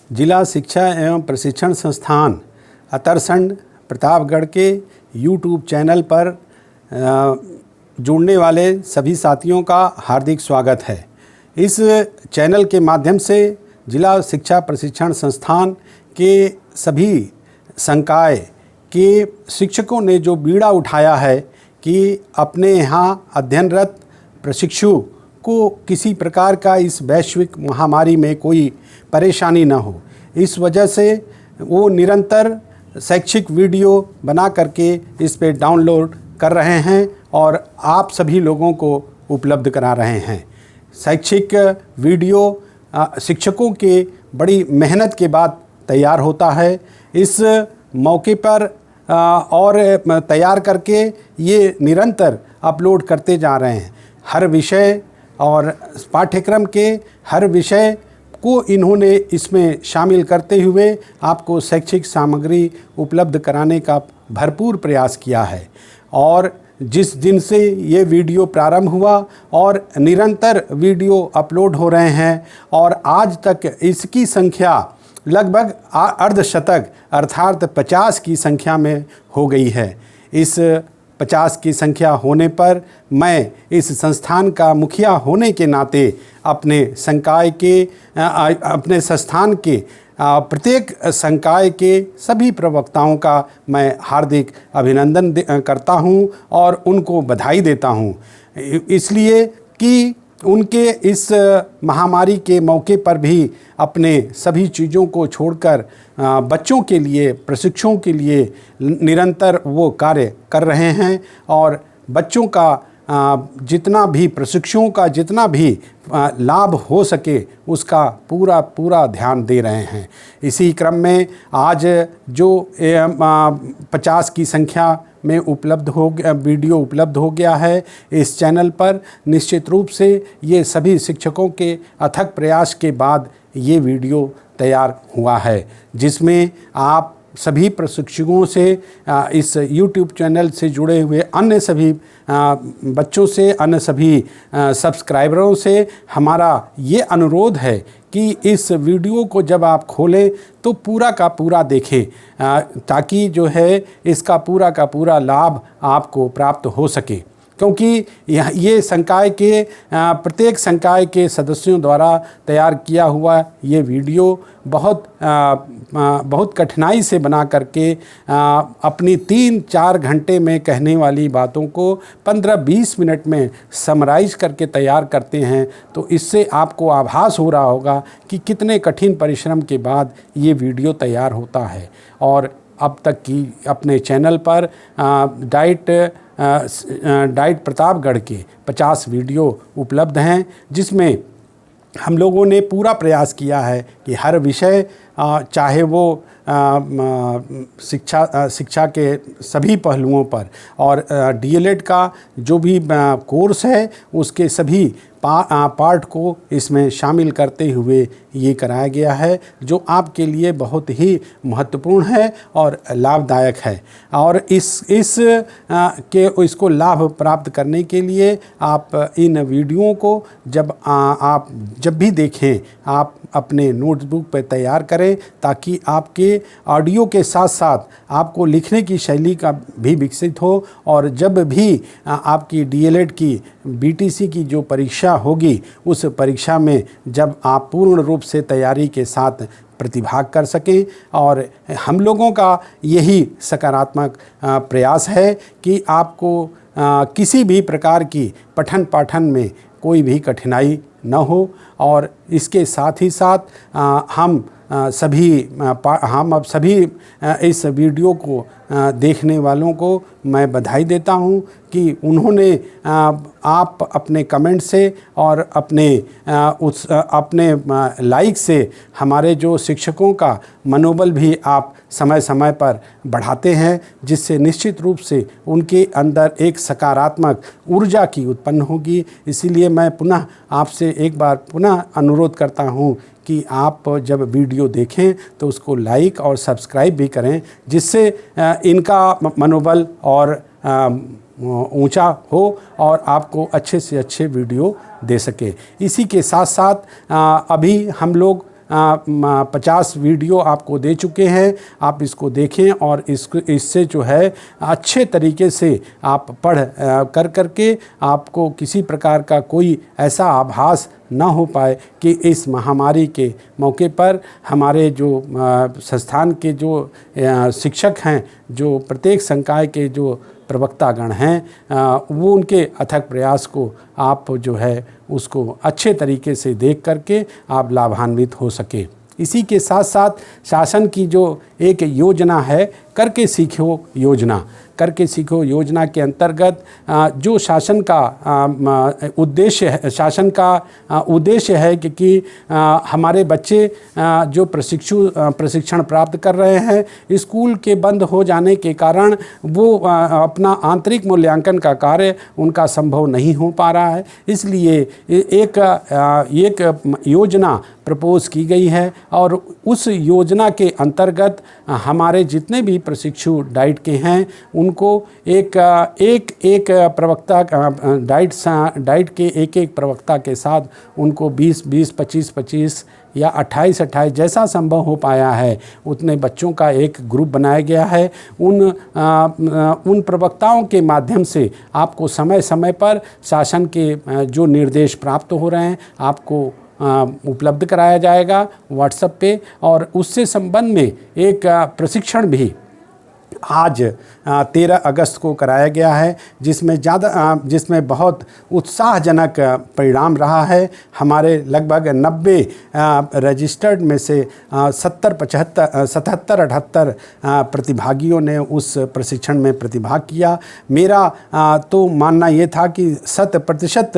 जिला शिक्षा एवं प्रशिक्षण संस्थान अतरसंड प्रतापगढ़ के यूट्यूब चैनल पर जुड़ने वाले सभी साथियों का हार्दिक स्वागत है। इस चैनल के माध्यम से जिला शिक्षा प्रशिक्षण संस्थान के सभी संकाय के शिक्षकों ने जो बीड़ा उठाया है कि अपने यहाँ अध्ययनरत प्रशिक्षु को किसी प्रकार का इस वैश्विक महामारी में कोई परेशानी न हो, इस वजह से वो निरंतर शैक्षिक वीडियो बना करके इस पे डाउनलोड कर रहे हैं और आप सभी लोगों को उपलब्ध करा रहे हैं। शैक्षिक वीडियो शिक्षकों के बड़ी मेहनत के बाद तैयार होता है। इस मौके पर और तैयार करके ये निरंतर अपलोड करते जा रहे हैं। हर विषय और पाठ्यक्रम के हर विषय को इन्होंने इसमें शामिल करते हुए आपको शैक्षिक सामग्री उपलब्ध कराने का भरपूर प्रयास किया है। और जिस दिन से ये वीडियो प्रारंभ हुआ और निरंतर वीडियो अपलोड हो रहे हैं और आज तक इसकी संख्या लगभग अर्धशतक अर्थात 50 की संख्या में हो गई है। इस 50 की संख्या होने पर मैं इस संस्थान का मुखिया होने के नाते अपने संकाय के अपने संस्थान के प्रत्येक संकाय के सभी प्रवक्ताओं का मैं हार्दिक अभिनंदन करता हूं और उनको बधाई देता हूं, इसलिए कि उनके इस महामारी के मौके पर भी अपने सभी चीज़ों को छोड़कर बच्चों के लिए, प्रशिक्षुओं के लिए निरंतर वो कार्य कर रहे हैं और बच्चों का जितना भी, प्रशिक्षुओं का जितना भी लाभ हो सके उसका पूरा ध्यान दे रहे हैं। इसी क्रम में आज जो 50 की संख्या में उपलब्ध हो गया, वीडियो उपलब्ध हो गया है इस चैनल पर, निश्चित रूप से ये सभी शिक्षकों के अथक प्रयास के बाद ये वीडियो तैयार हुआ है, जिसमें आप सभी प्रशिक्षकों से इस YouTube चैनल से जुड़े हुए अन्य सभी बच्चों से, अन्य सभी सब्सक्राइबरों से हमारा ये अनुरोध है कि इस वीडियो को जब आप खोलें तो पूरा का पूरा देखें, ताकि जो है इसका पूरा का पूरा लाभ आपको प्राप्त हो सके। क्योंकि ये संकाय के प्रत्येक संकाय के सदस्यों द्वारा तैयार किया हुआ ये वीडियो बहुत कठिनाई से बना करके अपनी 3-4 घंटे में कहने वाली बातों को 15-20 मिनट में समराइज करके तैयार करते हैं। तो इससे आपको आभास हो रहा होगा कि कितने कठिन परिश्रम के बाद ये वीडियो तैयार होता है। और अब तक की अपने चैनल पर डाइट प्रतापगढ़ के 50 वीडियो उपलब्ध हैं, जिसमें हम लोगों ने पूरा प्रयास किया है कि हर विषय, चाहे वो शिक्षा के सभी पहलुओं पर और डीएलएड का जो भी कोर्स है उसके सभी पार्ट को इसमें शामिल करते हुए ये कराया गया है, जो आपके लिए बहुत ही महत्वपूर्ण है और लाभदायक है। और इसको लाभ प्राप्त करने के लिए आप इन वीडियोओं को आप जब भी देखें आप अपने नोटबुक पर तैयार करें, ताकि आपके ऑडियो के साथ साथ आपको लिखने की शैली का भी विकसित हो। और जब भी आपकी डीएलएड की बीटीसी की जो परीक्षा होगी उस परीक्षा में जब आप पूर्ण रूप से तैयारी के साथ प्रतिभाग कर सकें। और हम लोगों का यही सकारात्मक प्रयास है कि आपको किसी भी प्रकार की पठन पाठन में कोई भी कठिनाई न हो। और इसके साथ ही साथ हम अब सभी इस वीडियो को देखने वालों को मैं बधाई देता हूं कि उन्होंने आप अपने कमेंट से और अपने लाइक से हमारे जो शिक्षकों का मनोबल भी आप समय समय पर बढ़ाते हैं, जिससे निश्चित रूप से उनके अंदर एक सकारात्मक ऊर्जा की उत्पन्न होगी। इसीलिए मैं पुनः आपसे एक बार पुनः अनुरोध करता हूं कि आप जब वीडियो देखें तो उसको लाइक और सब्सक्राइब भी करें, जिससे इनका मनोबल और ऊंचा हो और आपको अच्छे से अच्छे वीडियो दे सके। इसी के साथ साथ अभी हम लोग 50 वीडियो आपको दे चुके हैं। आप इसको देखें और इससे जो है अच्छे तरीके से आप पढ़ करके आपको किसी प्रकार का कोई ऐसा आभास ना हो पाए कि इस महामारी के मौके पर हमारे जो संस्थान के जो शिक्षक हैं, जो प्रत्येक संकाय के जो प्रवक्तागण हैं, वो उनके अथक प्रयास को आप जो है उसको अच्छे तरीके से देख करके आप लाभान्वित हो सकें। इसी के साथ साथ शासन की जो एक योजना है करके सीखो योजना, करके सीखो योजना के अंतर्गत जो शासन का उद्देश्य है, शासन का उद्देश्य है कि हमारे बच्चे जो प्रशिक्षण प्राप्त कर रहे हैं, स्कूल के बंद हो जाने के कारण वो अपना आंतरिक मूल्यांकन का कार्य उनका संभव नहीं हो पा रहा है। इसलिए एक योजना प्रपोज की गई है और उस योजना के अंतर्गत हमारे जितने भी प्रशिक्षु डाइट के हैं उनको एक प्रवक्ता डाइट के एक प्रवक्ता के साथ उनको 20 25 या 28 जैसा संभव हो पाया है उतने बच्चों का एक ग्रुप बनाया गया है। उन प्रवक्ताओं के माध्यम से आपको समय समय पर शासन के जो निर्देश प्राप्त हो रहे हैं आपको उपलब्ध कराया जाएगा व्हाट्सएप पे, और उससे संबंध में एक प्रशिक्षण भी आज 13 अगस्त को कराया गया है, जिसमें बहुत उत्साहजनक परिणाम रहा है। हमारे लगभग 90 रजिस्टर्ड में से 77-78 प्रतिभागियों ने उस प्रशिक्षण में प्रतिभाग किया। मेरा तो मानना ये था कि 100%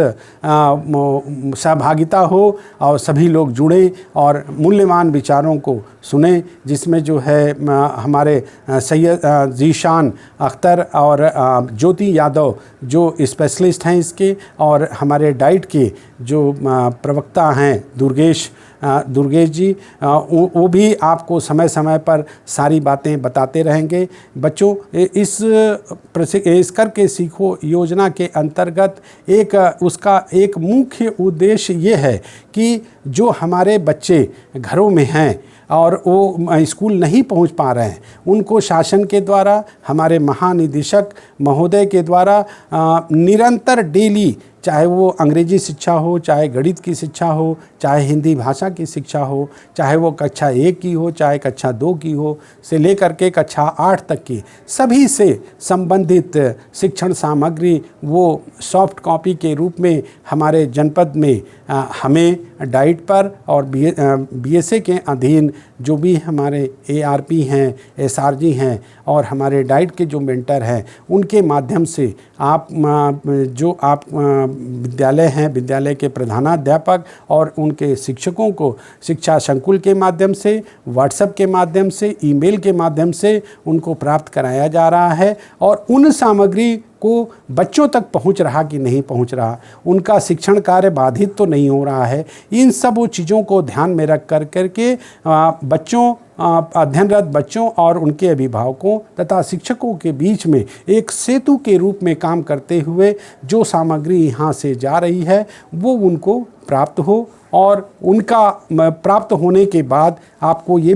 सहभागिता हो और सभी लोग जुड़ें और मूल्यवान विचारों को सुने, जिसमें जो है हमारे सैयद जीशान अख्तर और ज्योति यादव जो स्पेशलिस्ट हैं इसके, और हमारे डाइट के जो प्रवक्ता हैं दुर्गेश जी, वो भी आपको समय समय पर सारी बातें बताते रहेंगे। बच्चों, इस करके सीखो योजना के अंतर्गत उसका एक मुख्य उद्देश्य ये है कि जो हमारे बच्चे घरों में हैं और वो स्कूल नहीं पहुंच पा रहे हैं, उनको शासन के द्वारा, हमारे महानिदेशक महोदय के द्वारा निरंतर डेली, चाहे वो अंग्रेजी शिक्षा हो, चाहे गणित की शिक्षा हो, चाहे हिंदी भाषा की शिक्षा हो, चाहे वो कक्षा 1 की हो, चाहे कक्षा 2 की हो, से लेकर के कक्षा 8 तक की सभी से संबंधित शिक्षण सामग्री वो सॉफ्ट कॉपी के रूप में हमारे जनपद में हमें डाइट पर और बीएसए के अधीन जो भी हमारे एआरपी हैं, एसआरजी हैं और हमारे डाइट के जो मेंटर हैं, उनके माध्यम से आप विद्यालय हैं, विद्यालय के प्रधानाध्यापक और उनके शिक्षकों को शिक्षा संकुल के माध्यम से, व्हाट्सएप के माध्यम से, ईमेल के माध्यम से उनको प्राप्त कराया जा रहा है। और उन सामग्री को बच्चों तक पहुंच रहा कि नहीं पहुंच रहा, उनका शिक्षण कार्य बाधित तो नहीं हो रहा है, इन सब चीज़ों को ध्यान में रख करके बच्चों, अध्ययनरत बच्चों और उनके अभिभावकों तथा शिक्षकों के बीच में एक सेतु के रूप में काम करते हुए जो सामग्री यहाँ से जा रही है वो उनको प्राप्त हो, और उनका प्राप्त होने के बाद आपको ये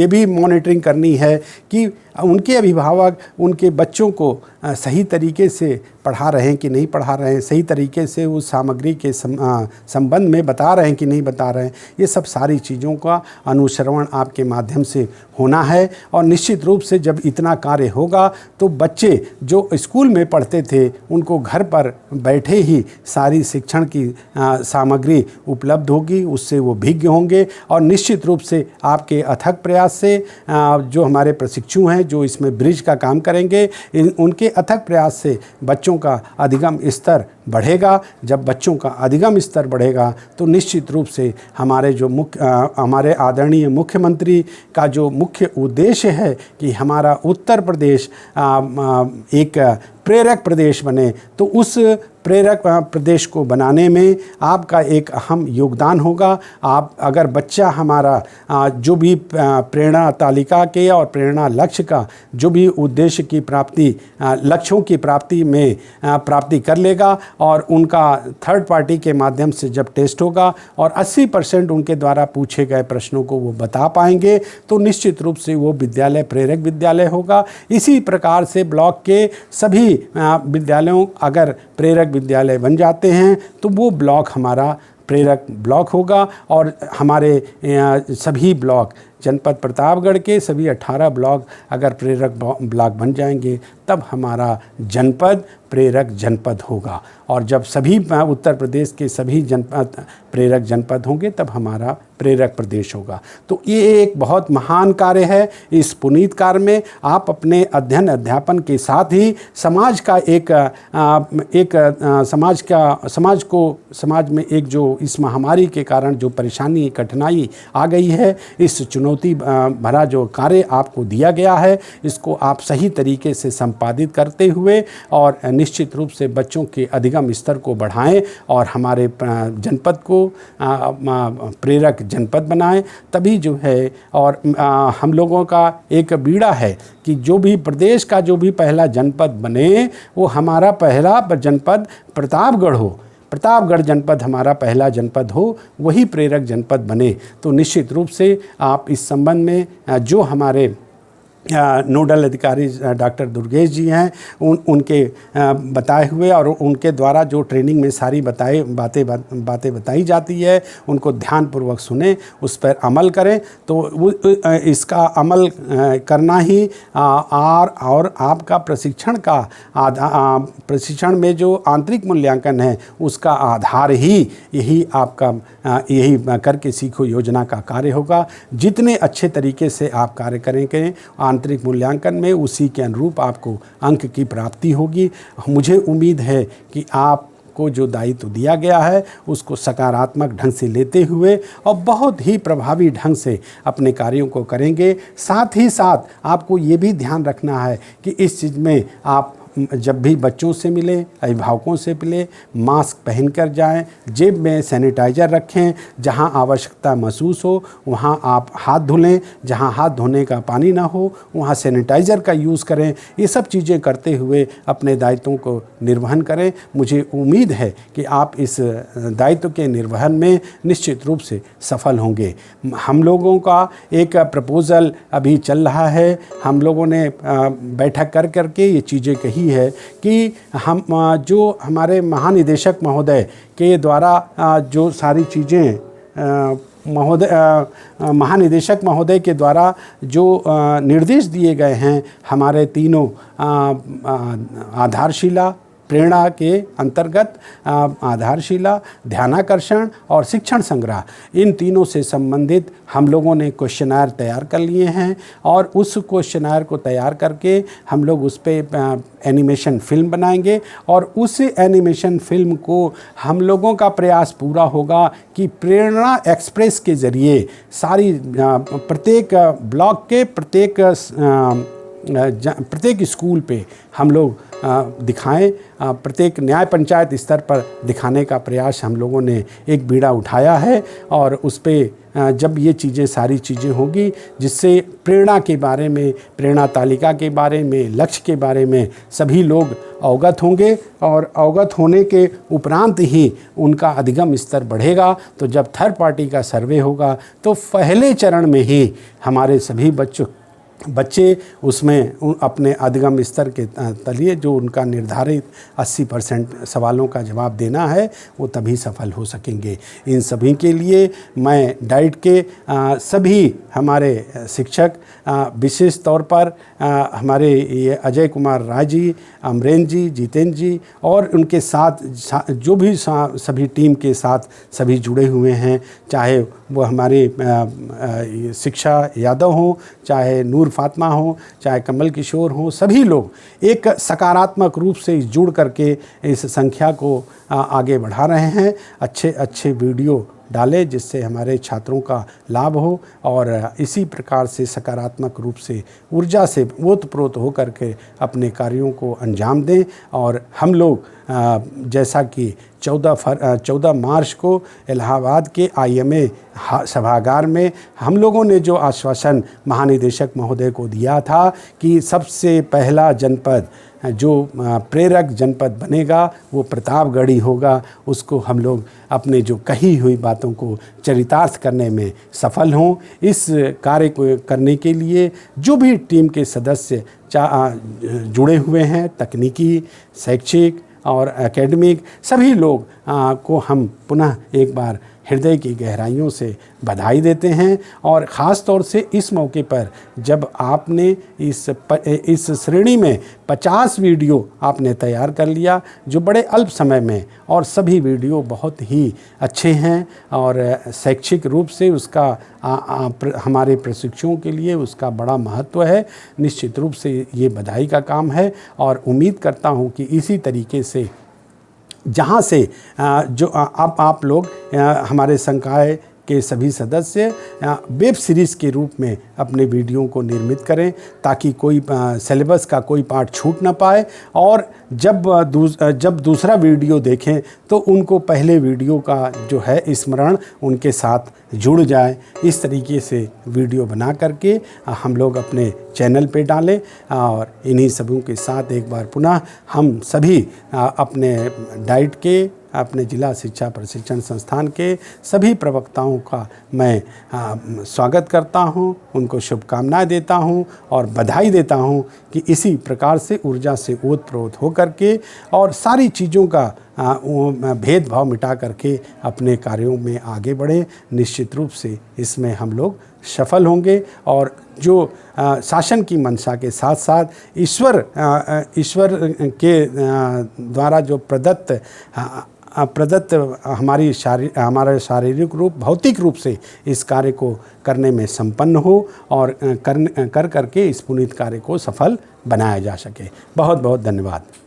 भी मॉनिटरिंग करनी है कि उनके अभिभावक उनके बच्चों को सही तरीके से पढ़ा रहे हैं कि नहीं पढ़ा रहे हैं, सही तरीके से उस सामग्री के संबंध में बता रहे हैं कि नहीं बता रहे हैं। ये सब सारी चीज़ों का अनुश्रवण आपके माध्यम से होना है। और निश्चित रूप से जब इतना कार्य होगा तो बच्चे जो स्कूल में पढ़ते थे उनको घर पर बैठे ही सारी शिक्षण की सामग्री उपलब्ध होगी, उससे वो भिज्ञ होंगे। और निश्चित रूप से आपके अथक प्रयास से जो हमारे प्रशिक्षु हैं जो इसमें ब्रिज का काम करेंगे, उनके अथक प्रयास से बच्चों का अधिगम स्तर बढ़ेगा। जब बच्चों का अधिगम स्तर बढ़ेगा तो निश्चित रूप से हमारे आदरणीय मुख्यमंत्री का जो मुख्य उद्देश्य है कि हमारा उत्तर प्रदेश एक प्रेरक प्रदेश बने, तो उस प्रेरक प्रदेश को बनाने में आपका एक अहम योगदान होगा। आप अगर बच्चा हमारा जो भी प्रेरणा तालिका के और प्रेरणा लक्ष्य का जो भी उद्देश्य की प्राप्ति, लक्ष्यों की प्राप्ति में प्राप्ति कर लेगा और उनका थर्ड पार्टी के माध्यम से जब टेस्ट होगा और 80% उनके द्वारा पूछे गए प्रश्नों को वो बता पाएंगे, तो निश्चित रूप से वो विद्यालय प्रेरक विद्यालय होगा। इसी प्रकार से ब्लॉक के सभी विद्यालयों अगर प्रेरक विद्यालय बन जाते हैं तो वो ब्लॉक हमारा प्रेरक ब्लॉक होगा। और हमारे सभी ब्लॉक जनपद प्रतापगढ़ के सभी 18 ब्लॉक अगर प्रेरक ब्लॉक बन जाएंगे तब हमारा जनपद प्रेरक जनपद होगा। और जब सभी उत्तर प्रदेश के सभी जनपद प्रेरक जनपद होंगे तब हमारा प्रेरक प्रदेश होगा। तो ये एक बहुत महान कार्य है। इस पुनीत कार्य में आप अपने अध्ययन अध्यापन के साथ ही समाज का समाज में एक जो इस महामारी के कारण जो परेशानी कठिनाई आ गई है, इस चुनौती भरा जो कार्य आपको दिया गया है, इसको आप सही तरीके से संपादित करते हुए और निश्चित रूप से बच्चों के अधिगम स्तर को बढ़ाएं और हमारे जनपद को प्रेरक जनपद बनाएं। तभी जो है और हम लोगों का एक बीड़ा है कि जो भी प्रदेश का जो भी पहला जनपद बने वो हमारा पहला जनपद प्रतापगढ़ हो, प्रतापगढ़ जनपद हमारा पहला जनपद हो, वही प्रेरक जनपद बने। तो निश्चित रूप से आप इस संबंध में जो हमारे नोडल अधिकारी डॉक्टर दुर्गेश जी हैं उनके बताए हुए और उनके द्वारा जो ट्रेनिंग में सारी बातें बताई जाती है उनको ध्यानपूर्वक सुने, उस पर अमल करें। तो इसका अमल करना ही और आपका प्रशिक्षण में जो आंतरिक मूल्यांकन है उसका आधार ही यही यही करके सीखो योजना का कार्य होगा। जितने अच्छे तरीके से आप कार्य करेंगे आंतरिक मूल्यांकन में उसी के अनुरूप आपको अंक की प्राप्ति होगी। मुझे उम्मीद है कि आपको जो दायित्व दिया गया है उसको सकारात्मक ढंग से लेते हुए और बहुत ही प्रभावी ढंग से अपने कार्यों को करेंगे। साथ ही साथ आपको ये भी ध्यान रखना है कि इस चीज़ में आप जब भी बच्चों से मिलें, अभिभावकों से मिलें, मास्क पहन कर जाएं, जेब में सैनिटाइज़र रखें, जहां आवश्यकता महसूस हो वहां आप हाथ धुलें, जहां हाथ धोने का पानी ना हो वहां सैनिटाइज़र का यूज़ करें। ये सब चीज़ें करते हुए अपने दायित्वों को निर्वहन करें। मुझे उम्मीद है कि आप इस दायित्व के निर्वहन में निश्चित रूप से सफल होंगे। हम लोगों का एक प्रपोज़ल अभी चल रहा है, हम लोगों ने बैठक कर करके ये चीज़ें कही है कि हम जो हमारे महानिदेशक महोदय के द्वारा जो सारी चीज़ें महानिदेशक महोदय के द्वारा जो निर्देश दिए गए हैं हमारे तीनों आधारशिला प्रेरणा के अंतर्गत आधारशिला, ध्यानाकर्षण और शिक्षण संग्रह, इन तीनों से संबंधित हम लोगों ने क्वेश्चनर तैयार कर लिए हैं और उस क्वेश्चनर को तैयार करके हम लोग उस पर एनिमेशन फिल्म बनाएंगे और उस एनिमेशन फिल्म को हम लोगों का प्रयास पूरा होगा कि प्रेरणा एक्सप्रेस के ज़रिए सारी प्रत्येक ब्लॉक के प्रत्येक स्कूल पे हम लोग दिखाएं, प्रत्येक न्याय पंचायत स्तर पर दिखाने का प्रयास हम लोगों ने एक बीड़ा उठाया है। और उस पे जब ये चीज़ें सारी चीज़ें होंगी जिससे प्रेरणा के बारे में, प्रेरणा तालिका के बारे में, लक्ष्य के बारे में सभी लोग अवगत होंगे और अवगत होने के उपरांत ही उनका अधिगम स्तर बढ़ेगा। तो जब थर्ड पार्टी का सर्वे होगा तो पहले चरण में ही हमारे सभी बच्चे उसमें अपने अधिगम स्तर के तलिए जो उनका निर्धारित 80% सवालों का जवाब देना है वो तभी सफल हो सकेंगे। इन सभी के लिए मैं डाइट के सभी हमारे शिक्षक, विशेष तौर पर हमारे ये अजय कुमार राय जी, अमरेंद्र जी, जितेंद्र जी और उनके साथ जो भी सभी टीम के साथ सभी जुड़े हुए हैं, चाहे वो हमारे शिक्षा यादव हों, चाहे नूर फातिमा हो, चाहे कमल किशोर हो, सभी लोग एक सकारात्मक रूप से जुड़ करके इस संख्या को आगे बढ़ा रहे हैं। अच्छे वीडियो डालें जिससे हमारे छात्रों का लाभ हो और इसी प्रकार से सकारात्मक रूप से ऊर्जा से ओतप्रोत होकर के अपने कार्यों को अंजाम दें। और हम लोग जैसा कि 14 मार्च को इलाहाबाद के IMA सभागार में हम लोगों ने जो आश्वासन महानिदेशक महोदय को दिया था कि सबसे पहला जनपद जो प्रेरक जनपद बनेगा वो प्रतापगढ़ ही होगा, उसको हम लोग अपने जो कही हुई बातों को चरितार्थ करने में सफल हों। इस कार्य को करने के लिए जो भी टीम के सदस्य जुड़े हुए हैं, तकनीकी, शैक्षिक और एकेडमिक सभी लोग को हम पुनः एक बार हृदय की गहराइयों से बधाई देते हैं। और ख़ास तौर से इस मौके पर जब आपने इस श्रेणी में 50 वीडियो आपने तैयार कर लिया जो बड़े अल्प समय में, और सभी वीडियो बहुत ही अच्छे हैं और शैक्षिक रूप से उसका हमारे प्रशिक्षुओं के लिए उसका बड़ा महत्व है। निश्चित रूप से ये बधाई का काम है और उम्मीद करता हूँ कि इसी तरीके से जहाँ से जो अब आप लोग हमारे संकाय के सभी सदस्य वेब सीरीज़ के रूप में अपने वीडियो को निर्मित करें ताकि कोई सिलेबस का कोई पार्ट छूट ना पाए, और जब दूसरा वीडियो देखें तो उनको पहले वीडियो का जो है स्मरण उनके साथ जुड़ जाए। इस तरीके से वीडियो बना करके हम लोग अपने चैनल पे डालें। और इन्हीं सबों के साथ एक बार पुनः हम सभी अपने डाइट के, अपने जिला शिक्षा प्रशिक्षण संस्थान के सभी प्रवक्ताओं का मैं स्वागत करता हूं, उनको शुभकामनाएं देता हूं और बधाई देता हूं कि इसी प्रकार से ऊर्जा से ओतप्रोत होकर के और सारी चीज़ों का भेदभाव मिटा करके अपने कार्यों में आगे बढ़े। निश्चित रूप से इसमें हम लोग सफल होंगे और जो शासन की मंशा के साथ साथ ईश्वर के द्वारा जो प्रदत्त हमारा शारीरिक रूप, भौतिक रूप से इस कार्य को करने में संपन्न हो और कर करके इस पुनीत कार्य को सफल बनाया जा सके। बहुत बहुत धन्यवाद।